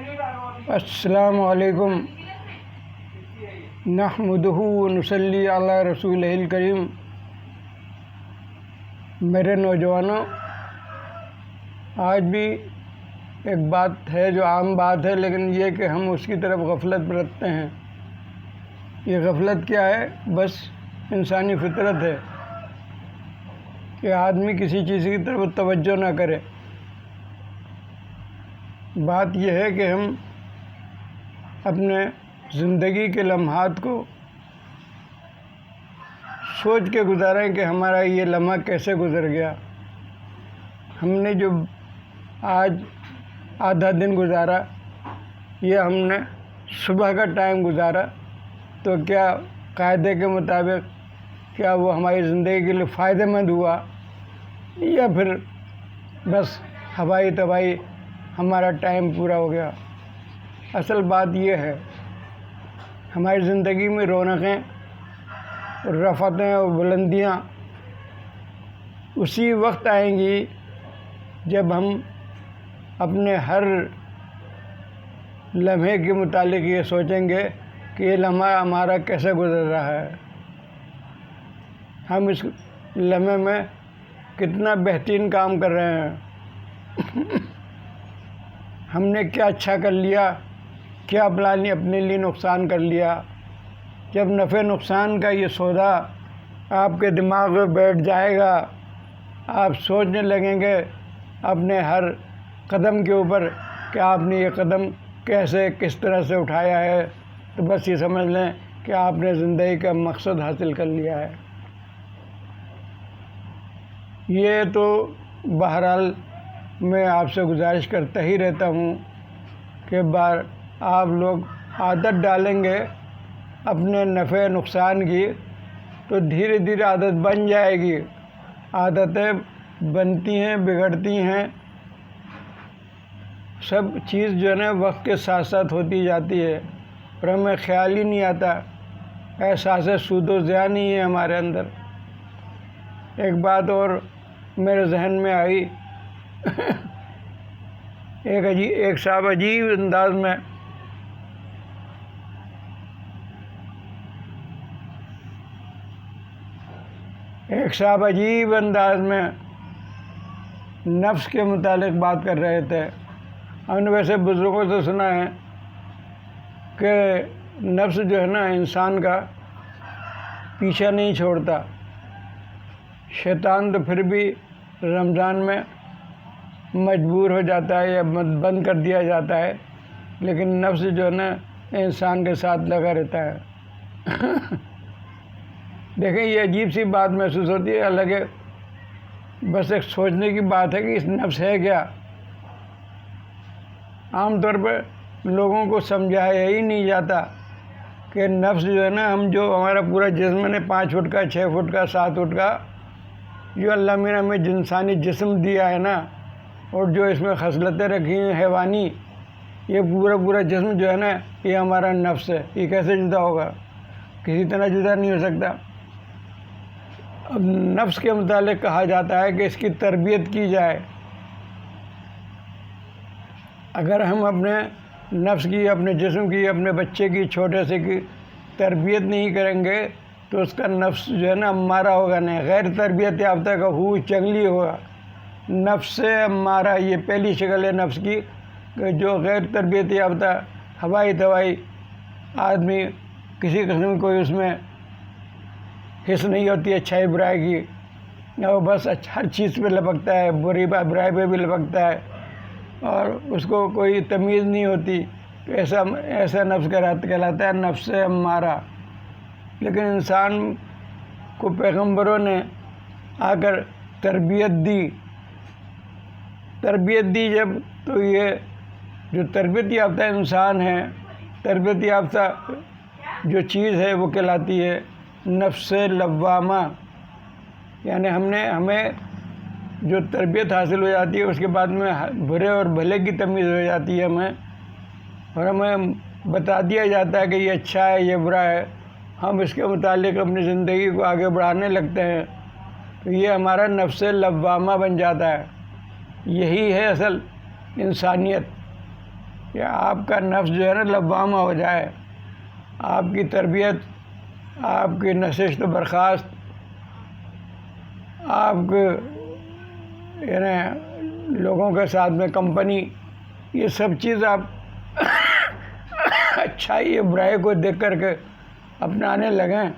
السلام علیکم نحمدہ ونصلی علی رسولہ الکریم۔ میرے نوجوانوں، آج بھی ایک بات ہے جو عام بات ہے، لیکن یہ کہ ہم اس کی طرف غفلت برتتے ہیں۔ یہ غفلت کیا ہے؟ بس انسانی فطرت ہے کہ آدمی کسی چیز کی طرف توجہ نہ کرے۔ بات یہ ہے کہ ہم اپنے زندگی کے لمحات کو سوچ کے گزاریں کہ ہمارا یہ لمحہ کیسے گزر گیا۔ ہم نے جو آج آدھا دن گزارا، یہ ہم نے صبح کا ٹائم گزارا، تو کیا قاعدے کے مطابق کیا وہ ہماری زندگی کے لیے فائدہ مند ہوا، یا پھر بس ہوائی توائی ہمارا ٹائم پورا ہو گیا؟ اصل بات یہ ہے، ہماری زندگی میں رونقیں، رفعتیں اور بلندیاں اسی وقت آئیں گی جب ہم اپنے ہر لمحے کے متعلق یہ سوچیں گے کہ یہ لمحہ ہمارا کیسے گزر رہا ہے، ہم اس لمحے میں کتنا بہترین کام کر رہے ہیں، ہم نے کیا اچھا کر لیا، کیا اپنے لیے نقصان کر لیا۔ جب نفع نقصان کا یہ سودا آپ کے دماغ میں بیٹھ جائے گا، آپ سوچنے لگیں گے اپنے ہر قدم کے اوپر کہ آپ نے یہ قدم کس طرح سے اٹھایا ہے، تو بس یہ سمجھ لیں کہ آپ نے زندگی کا مقصد حاصل کر لیا ہے۔ یہ تو بہرحال میں آپ سے گزارش کرتا ہی رہتا ہوں کہ آپ لوگ عادت ڈالیں گے اپنے نفع نقصان کی، تو دھیرے دھیرے عادت بن جائے گی۔ عادتیں بنتی ہیں، بگڑتی ہیں، سب چیز جو ہے نا وقت کے ساتھ ساتھ ہوتی جاتی ہے، اور ہمیں خیال ہی نہیں آتا، احساس سود و زیان نہیں ہے ہمارے اندر۔ ایک بات اور میرے ذہن میں آئی، ایک صاحب عجیب انداز میں نفس کے متعلق بات کر رہے تھے۔ ہم نے ویسے بزرگوں سے سنا ہے کہ نفس جو ہے نا انسان کا پیچھا نہیں چھوڑتا۔ شیطان تو پھر بھی رمضان میں مجبور ہو جاتا ہے یا بند کر دیا جاتا ہے، لیکن نفس جو ہے نا انسان کے ساتھ لگا رہتا ہے۔ دیکھیں، یہ عجیب سی بات محسوس ہوتی ہے، حالانکہ بس ایک سوچنے کی بات ہے کہ اس نفس ہے کیا۔ عام طور پہ لوگوں کو سمجھایا ہی نہیں جاتا کہ نفس جو ہے نا، ہمارا پورا جسم نے 5 فٹ کا، 6 فٹ کا، 7 فٹ کا جو اللہ نے ہمیں انسانی جسم دیا ہے نا، اور جو اس میں خصلتیں رکھی ہیں حیوانی، یہ پورا جسم جو ہے نا یہ ہمارا نفس ہے۔ یہ کیسے جدا ہوگا؟ کسی طرح جدا نہیں ہو سکتا۔ اب نفس کے متعلق کہا جاتا ہے کہ اس کی تربیت کی جائے۔ اگر ہم اپنے نفس کی، اپنے جسم کی، اپنے بچے کی، چھوٹے سے کی تربیت نہیں کریں گے تو اس کا نفس جو ہے نا امارہ ہوگا نہیں۔ غیر تربیت یافتہ کا جنگلی ہوگا۔ نفس امارہ یہ پہلی شکل ہے نفس کی، کہ جو غیر تربیت یافتہ ہوائی توائی آدمی، کسی قسم کوئی اس میں حص نہیں ہوتی اچھائی برائی کی، وہ بس ہر چیز پہ لپکتا ہے، برائی پہ بھی لپکتا ہے، اور اس کو کوئی تمیز نہیں ہوتی، تو ایسا نفس کہلاتا ہے نفس امارہ۔ لیکن انسان کو پیغمبروں نے آ کر تربیت دی جب، تو یہ جو تربیت یافتہ انسان ہے، تربیت یافتہ جو چیز ہے وہ کہلاتی ہے نفس لوامہ۔ یعنی ہمیں جو تربیت حاصل ہو جاتی ہے، اس کے بعد میں برے اور بھلے کی تمیز ہو جاتی ہے ہمیں، اور ہمیں بتا دیا جاتا ہے کہ یہ اچھا ہے، یہ برا ہے، ہم اس کے متعلق اپنی زندگی کو آگے بڑھانے لگتے ہیں، تو یہ ہمارا نفس لوامہ بن جاتا ہے۔ یہی ہے اصل انسانیت۔ کہ آپ کا نفس جو ہے نا لوامہ ہو جائے، آپ کی تربیت، آپ کی نشست و برخاست، آپ کے یعنی لوگوں کے ساتھ میں کمپنی، یہ سب چیز آپ اچھائی یا برائی کو دیکھ کر کے اپنانے لگیں۔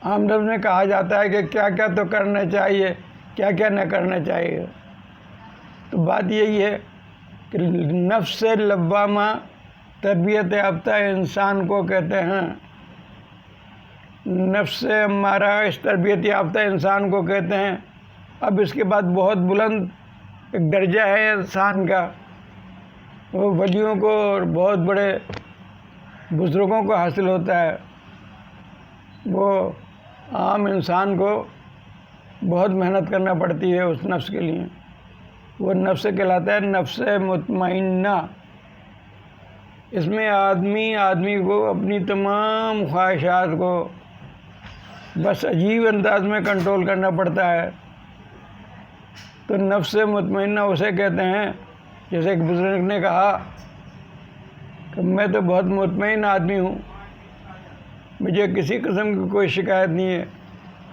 عام لفظ میں کہا جاتا ہے کہ کیا کیا تو کرنا چاہیے، کیا کیا نہ کرنا چاہیے۔ تو بات یہی ہے کہ نفس لوامہ تربیت یافتہ انسان کو کہتے ہیں، نفس امارہ اس تربیت یافتہ انسان کو کہتے ہیں۔ اب اس کے بعد بہت بلند ایک درجہ ہے انسان کا، وہ ولیوں کو اور بہت بڑے بزرگوں کو حاصل ہوتا ہے۔ وہ عام انسان کو بہت محنت کرنا پڑتی ہے اس نفس کے لیے۔ وہ نفس کہلاتا ہے نفس مطمئنہ۔ اس میں آدمی کو اپنی تمام خواہشات کو بس عجیب انداز میں کنٹرول کرنا پڑتا ہے۔ تو نفس مطمئنہ اسے کہتے ہیں، جیسے ایک بزرگ نے کہا کہ میں تو بہت مطمئن آدمی ہوں، مجھے کسی قسم کی کوئی شکایت نہیں ہے،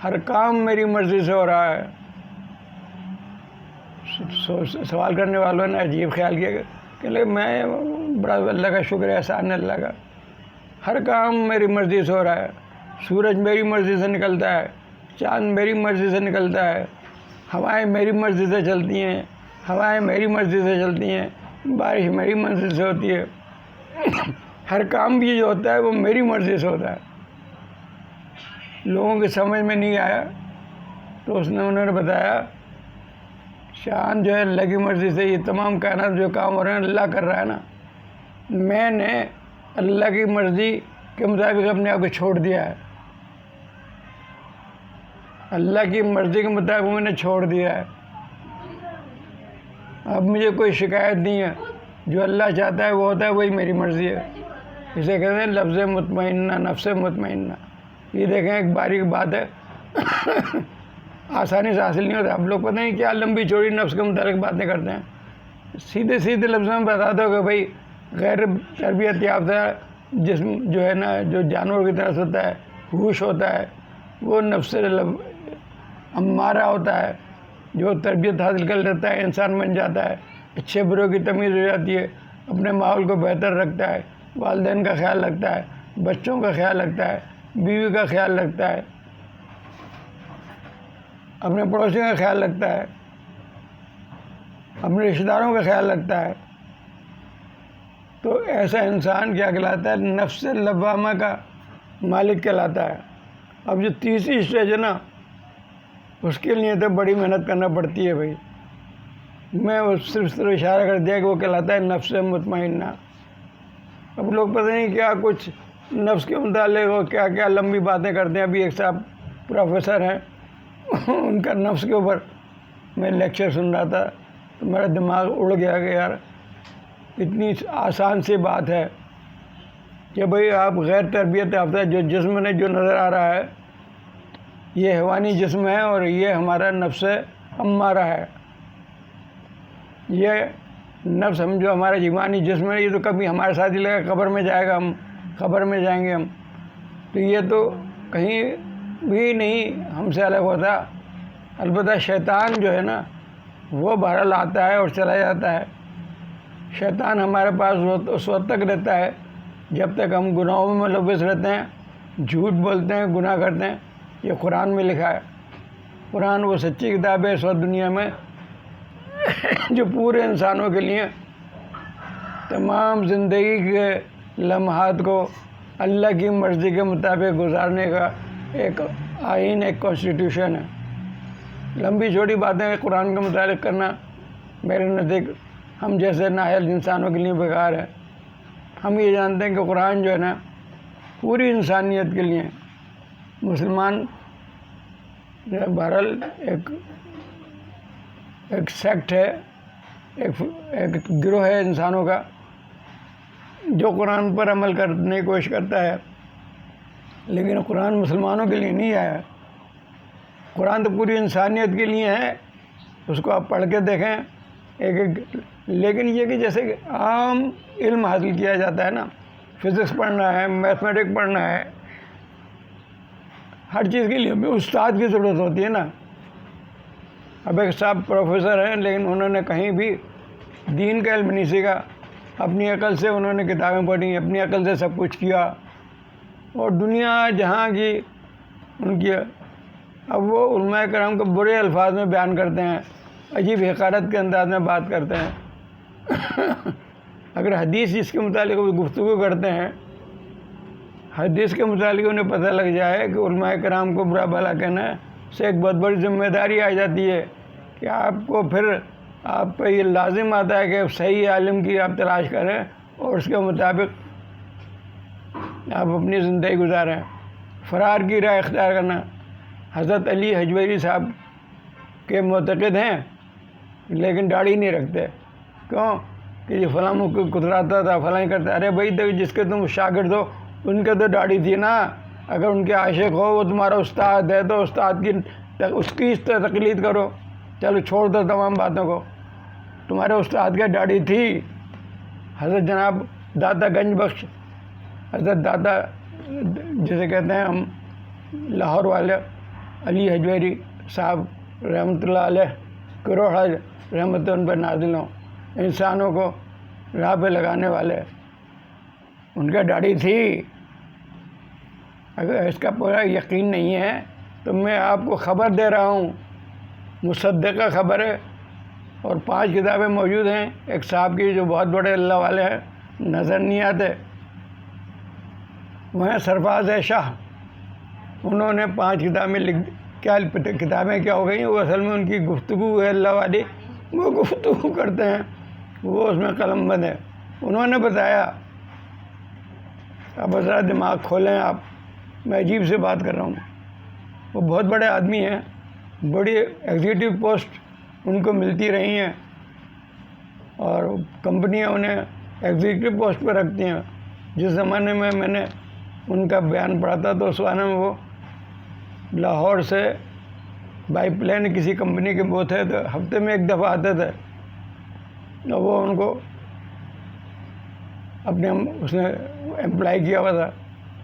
ہر کام میری مرضی سے ہو رہا ہے۔ سوال کرنے والوں نے عجیب خیال کیا کہ میں بڑا اللہ کا شکر ہے، احسان ہے اللہ کا، ہر کام میری مرضی سے ہو رہا ہے، سورج میری مرضی سے نکلتا ہے، چاند میری مرضی سے نکلتا ہے، ہوائیں میری مرضی سے چلتی ہیں، ہوائیں میری مرضی سے چلتی ہیں، بارش میری مرضی سے ہوتی ہے، ہر کام بھی جو ہوتا ہے وہ میری مرضی سے ہوتا ہے۔ لوگوں کی سمجھ میں نہیں آیا تو انہوں نے بتایا شان جو ہے اللہ کی مرضی سے، یہ تمام کائنات جو کام ہو رہے ہیں اللہ کر رہا ہے نا، میں نے اللہ کی مرضی کے مطابق اپنے آپ کو چھوڑ دیا ہے، اللہ کی مرضی کے مطابق میں نے چھوڑ دیا ہے، اب مجھے کوئی شکایت نہیں ہے، جو اللہ چاہتا ہے وہ ہوتا ہے، وہی میری مرضی ہے۔ اسے کہتے ہیں لفظ مطمئنہ، نفس مطمئنہ۔ یہ دیکھیں ایک باریک بات ہے، آسانی سے حاصل نہیں ہوتا۔ آپ لوگ پتہ نہیں کیا لمبی چوڑی نفس کے متعلق باتیں کرتے ہیں، سیدھے سیدھے لفظوں میں بتا دو کہ بھائی غیر تربیت یافتہ جسم جو ہے نا، جو جانور کی طرح سے ہوتا ہے، ہوش ہوتا ہے، وہ نفس امارہ ہوتا ہے، جو تربیت حاصل کر لیتا ہے انسان بن جاتا ہے، اچھے بروں کی تمیز ہو جاتی ہے، اپنے ماحول کو بہتر رکھتا ہے، والدین کا خیال رکھتا ہے، بچوں کا خیال رکھتا ہے، بیوی کا خیال رکھتا ہے، اپنے پڑوسیوں کا خیال رکھتا ہے، اپنے رشتہ داروں کا خیال رکھتا ہے۔ تو ایسا انسان کیا کہلاتا ہے؟ نفس لوامہ کا مالک کہلاتا ہے۔ اب جو تیسری اسٹیج ہے نا، اس کے لیے تو بڑی محنت کرنا پڑتی ہے بھائی۔ میں صرف اشارہ کر دیا کہ وہ کہلاتا ہے نفس مطمئنہ۔ اب لوگ پتہ نہیں کیا کچھ نفس کے متعلق وہ کیا کیا لمبی باتیں کرتے ہیں۔ ابھی ایک صاحب پروفیسر ہیں، ان کا نفس کے اوپر میں لیکچر سن رہا تھا تو میرا دماغ اڑ گیا کہ یار اتنی آسان سی بات ہے کہ بھئی آپ غیر تربیت یافتہ جو جسم نے جو نظر آ رہا ہے یہ حیوانی جسم ہے، اور یہ ہمارا نفس امارہ ہے۔ یہ نفس ہم جو ہمارا جسمانی جسم ہے، یہ تو کبھی ہمارے ساتھ ہی لگا، قبر میں جائے گا، ہم قبر میں جائیں گے ہم، تو یہ تو کہیں بھی نہیں ہم سے الگ ہوتا۔ البتہ شیطان جو ہے نا وہ بہرحال آتا ہے اور چلا جاتا ہے۔ شیطان ہمارے پاس اس وقت تک رہتا ہے جب تک ہم گناہوں میں ملوث رہتے ہیں، جھوٹ بولتے ہیں، گناہ کرتے ہیں۔ یہ قرآن میں لکھا ہے۔ قرآن وہ سچی کتاب ہے اس وقت دنیا میں جو پورے انسانوں کے لیے تمام زندگی کے لمحات کو اللہ کی مرضی کے مطابق گزارنے کا ایک آئین، ایک کانسٹیٹیوشن ہے۔ لمبی چھوٹی باتیں قرآن کے متعلق کرنا میرے نزدیک ہم جیسے نااہل انسانوں کے لیے بیکار ہے۔ ہم یہ جانتے ہیں کہ قرآن جو ہے نا پوری انسانیت کے لیے، مسلمان بہرحال ایک سیکٹ ہے، ایک گروہ ہے انسانوں کا جو قرآن پر عمل کرنے کی کوشش کرتا ہے، لیکن قرآن مسلمانوں کے لیے نہیں آیا۔ قرآن تو پوری انسانیت کے لیے ہے۔ اس کو آپ پڑھ کے دیکھیں، ایک لیکن یہ کہ جیسے کہ عام علم حاصل کیا جاتا ہے نا، فزکس پڑھنا ہے، میتھمیٹک پڑھنا ہے، ہر چیز کے لیے بھی استاد کی ضرورت ہوتی ہے نا. اب ایک صاحب پروفیسر ہیں لیکن انہوں نے کہیں بھی دین کا علم نہیں سیکھا، اپنی عقل سے انہوں نے کتابیں پڑھی، اپنی عقل سے سب کچھ کیا، اور دنیا جہاں کی ان کی. اب وہ علماء کرام کو برے الفاظ میں بیان کرتے ہیں، عجیب حقارت کے انداز میں بات کرتے ہیں. اگر حدیث جس کے متعلق وہ گفتگو کرتے ہیں، حدیث کے متعلق انہیں پتہ لگ جائے کہ علماء کرام کو برا بھلا کہنا سے ایک بہت بڑی ذمہ داری آ جاتی ہے کہ آپ کو پھر آپ پہ یہ لازم آتا ہے کہ صحیح عالم کی آپ تلاش کریں اور اس کے مطابق آپ اپنی زندگی گزاریں. فرار کی راہ اختیار کرنا. حضرت علی حجویری صاحب کے معتقد ہیں لیکن داڑھی نہیں رکھتے. کیوں؟ کہ یہ فلاں کو کتراتا تھا، فلاں کرتا. ارے بھائی تو جس کے تم شاگرد ہو ان کے تو داڑھی تھی نا. اگر ان کے عاشق ہو، وہ تمہارا استاد ہے تو استاد کی اس کی تقلید کرو. چلو چھوڑ دو تمام باتوں کو. تمہارے استاد کی داڑھی تھی. حضرت جناب داتا گنج بخش، حضرت داتا جسے کہتے ہیں ہم لاہور والے، علی حجویری صاحب رحمۃ اللہ علیہ، کروڑ حج رحمت ان پر نازل ہوں، انسانوں کو راہ پہ لگانے والے، ان کا داڑھی تھی. اگر اس کا پورا یقین نہیں ہے تو میں آپ کو خبر دے رہا ہوں، مصدقہ خبر ہے. اور 5 کتابیں موجود ہیں ایک صاحب کی جو بہت بڑے اللہ والے ہیں، نظر نہیں آتے. وہ ہیں سرفراز شاہ. انہوں نے 5 کتابیں لکھ. کیا کتابیں کیا ہو گئی؟ وہ اصل میں ان کی گفتگو ہے اللہ والی، وہ گفتگو کرتے ہیں، وہ اس میں قلم بند ہے. انہوں نے بتایا. اب ذرا دماغ کھولیں آپ، میں عجیب سے بات کر رہا ہوں. وہ بہت بڑے آدمی ہیں، بڑی ایگزیکٹو پوسٹ ان کو ملتی رہی ہیں اور کمپنیاں انہیں ایگزیکٹو پوسٹ پہ رکھتی ہیں. جس زمانے میں میں نے ان کا بیان پڑھا تھا تو اس زمانے میں وہ لاہور سے بائی پلین کسی کمپنی کے وہ تھے تو ہفتے میں ایک دفعہ آتے تھے. اور وہ ان کو اپنے اس نے امپلائی کیا ہوا تھا.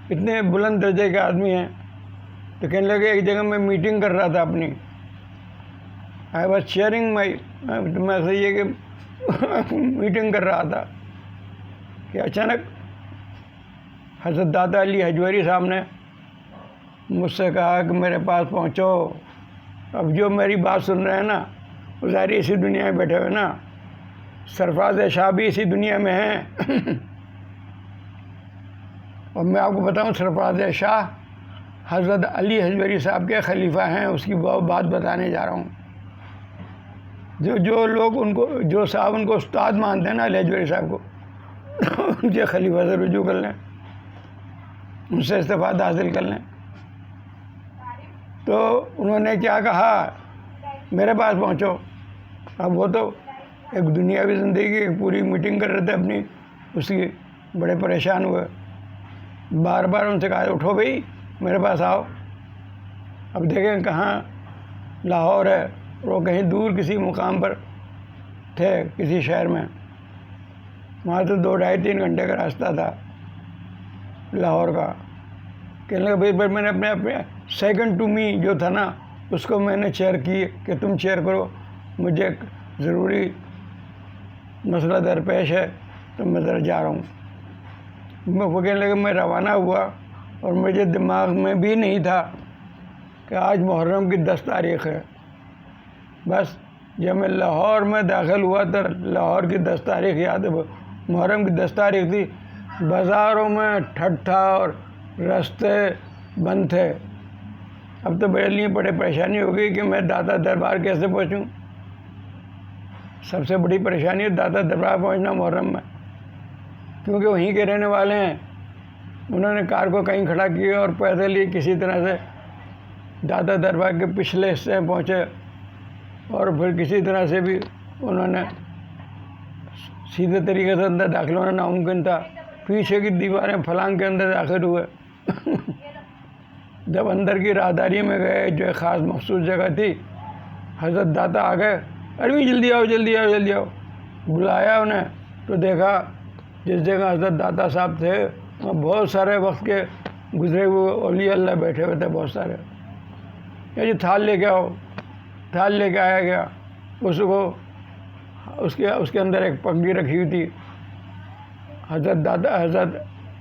اتنے بلند درجے کے آدمی ہیں. تو کہنے لگے ایک جگہ میں میٹنگ کر رہا تھا اپنی، آئی واز چیئرنگ مائی، میں صحیح ہے کہ میٹنگ کر رہا تھا کہ اچانک حضرت داتا علی حجویری صاحب نے مجھ سے کہا کہ میرے پاس پہنچو. اب جو میری بات سن رہے ہیں نا وہ ظاہر اسی دنیا میں بیٹھے ہوئے نا. سرفراز شاہ بھی اسی دنیا میں ہیں. اور میں آپ کو بتاؤں سرفراز شاہ حضرت علی حجویری صاحب کے خلیفہ ہیں. اس کی بات بتانے جا رہا ہوں. جو لوگ ان کو، جو صاحب ان کو استاد مانتے ہیں نا علی حجویری صاحب کو، ان کے خلیفہ سے رجوع کر لیں، ان سے استفادہ حاصل کر لیں. تو انہوں نے کیا کہا؟ میرے پاس پہنچو. اب وہ تو ایک دنیاوی زندگی کی ایک پوری میٹنگ کر رہے تھے اپنی، اس کی بڑے پریشان ہوئے. بار بار ان سے کہا اٹھو بھائی میرے پاس آؤ. اب دیکھیں کہاں لاہور ہے، وہ کہیں دور کسی مقام پر تھے کسی شہر میں. وہاں تو 2 ڈھائی 3 گھنٹے کا راستہ تھا لاہور کا. کہنے لگا بھائی میں نے اپنے سیکنڈ ٹو می جو تھا نا اس کو میں نے چیئر کی کہ تم چیئر کرو، مجھے ایک ضروری مسئلہ درپیش ہے تو میں ذرا جا رہا ہوں. وہ کہنے لگا میں روانہ ہوا اور مجھے دماغ میں بھی نہیں تھا کہ آج محرم کی 10 تاریخ ہے. بس جب میں لاہور میں داخل ہوا تو لاہور کی 10 تاریخ یاد ہے، محرم کی 10 تاریخ تھی. بازاروں میں ٹھٹ تھا اور راستے بند تھے. اب تو میرے لیے بڑے پریشانی ہو گئی کہ میں داتا دربار کیسے پہنچوں. سب سے بڑی پریشانی ہے داتا دربار پہنچنا محرم میں، کیونکہ وہیں کے رہنے والے ہیں. انہوں نے کار کو کہیں کھڑا کیا اور پیدل ہی کسی طرح سے داتا دربار کے پچھلے حصے میں پہنچے. اور پھر کسی طرح سے بھی انہوں نے سیدھے طریقے سے اندر داخل ہونا ناممکن تھا. پیچھے کی دیواریں پھلانگ کے اندر داخل ہوئے. جب اندر کی راہداری میں گئے جو ایک خاص مخصوص جگہ تھی، حضرت داتا آ گئے. ارے جلدی آؤ جلدی آؤ جلدی آؤ. بلایا انہیں تو دیکھا جس جگہ حضرت داتا صاحب تھے وہاں بہت سارے وقت کے گزرے ہوئے اولیاء اللہ بیٹھے ہوئے تھے بہت سارے. یہ جی تھال لے کے آؤ. تھال لے کے آیا گیا. اس کو اس کے اندر ایک پگڑی رکھی ہوئی تھی. حضرت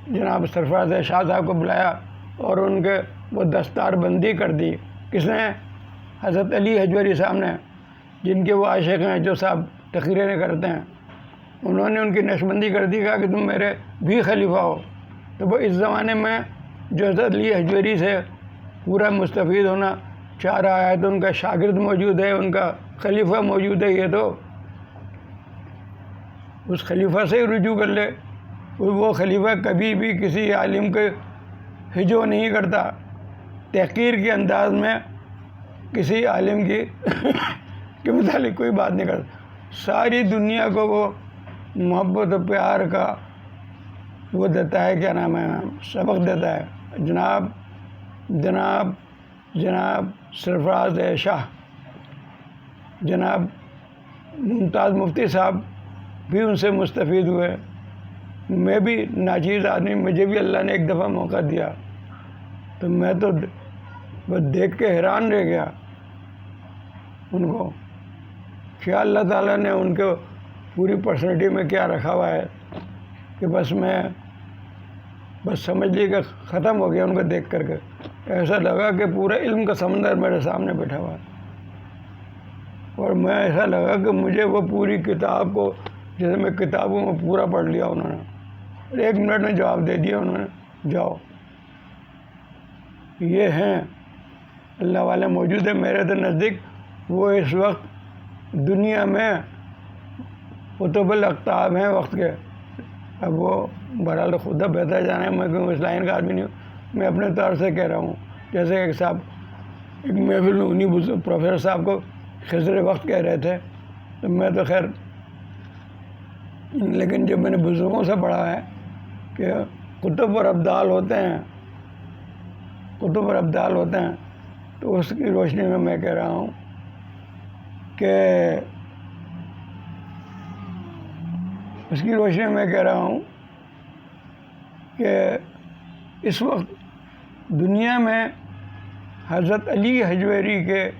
جناب سرفراز شاہ صاحب کو بلایا اور ان کے وہ دستار بندی کر دی. کس نے؟ حضرت علی حجویری صاحب نے، جن کے وہ عاشق ہیں جو صاحب تقریریں کرتے ہیں. انہوں نے ان کی نقش بندی کر دی، کہا کہ تم میرے بھی خلیفہ ہو. تو وہ اس زمانے میں جو حضرت علی حجویری سے پورا مستفید ہونا چاہ رہا ہے تو ان کا شاگرد موجود ہے، ان کا خلیفہ موجود ہے، یہ تو اس خلیفہ سے ہی رجوع کر لے. وہ خلیفہ کبھی بھی کسی عالم کے ہجو نہیں کرتا، تحقیر کے انداز میں کسی عالم کی کے متعلق کوئی بات نہیں کرتا. ساری دنیا کو وہ محبت و پیار کا وہ دیتا ہے، کیا نام ہے، سبق دیتا ہے. جناب جناب جناب سرفراز شاہ، جناب ممتاز مفتی صاحب بھی ان سے مستفید ہوئے. میں بھی ناچیز آدمی، مجھے بھی اللہ نے ایک دفعہ موقع دیا تو میں تو بس دیکھ کے حیران رہ گیا ان کو. کیا اللہ تعالیٰ نے ان کو پوری پرسنالٹی میں کیا رکھا ہوا ہے کہ بس سمجھ لی کہ ختم ہو گیا ان کو دیکھ کر کے. ایسا لگا کہ پورا علم کا سمندر میرے سامنے بیٹھا ہوا ہے. اور میں ایسا لگا کہ مجھے وہ پوری کتاب کو، جیسے میں کتابوں میں پورا پڑھ لیا انہوں نے، اور 1 منٹ میں جواب دے دیا انہوں نے. جاؤ، یہ ہیں اللہ والے موجود ہیں میرے تو نزدیک. وہ اس وقت دنیا میں قطب الاقطاب ہیں وقت کے. اب وہ بہرحال خدا بہتر جانے، میں کیوں اس لائن کا آدمی نہیں ہوں، میں اپنے طور سے کہہ رہا ہوں. جیسے ایک صاحب ایک محفل میں انہیں پروفیسر صاحب کو خضر وقت کہہ رہے تھے، تو میں تو خیر، لیکن جب میں نے بزرگوں سے پڑھا ہے کہ قطب اور ابدال ہوتے ہیں، قطب اور ابدال ہوتے ہیں، تو اس کی روشنی میں میں کہہ رہا ہوں کہ اس وقت دنیا میں حضرت علی حجویری کے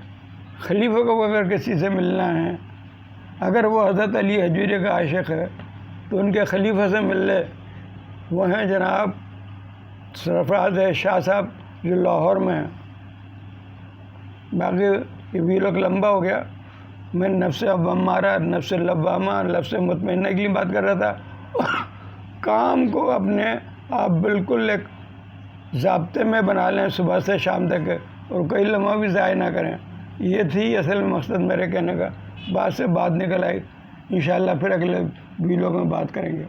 خلیفہ کو اگر کسی سے ملنا ہے، اگر وہ حضرت علی حجویری کا عاشق ہے تو ان کے خلیفہ سے مل لے. وہ ہیں جناب سرفراز شاہ صاحب جو لاہور میں ہیں. باقی یہ ویلوگ لمبا ہو گیا. میں نفس امارہ، نفس لوامہ، نفس مطمئنہ کے لیے بات کر رہا تھا. کام کو اپنے آپ بالکل ایک ضابطے میں بنا لیں صبح سے شام تک، اور کوئی لمحہ بھی ضائع نہ کریں. یہ تھی اصل مقصد میرے کہنے کا. بات سے بات نکل آئی. انشاءاللہ پھر اگلے ویلوگ میں بات کریں گے.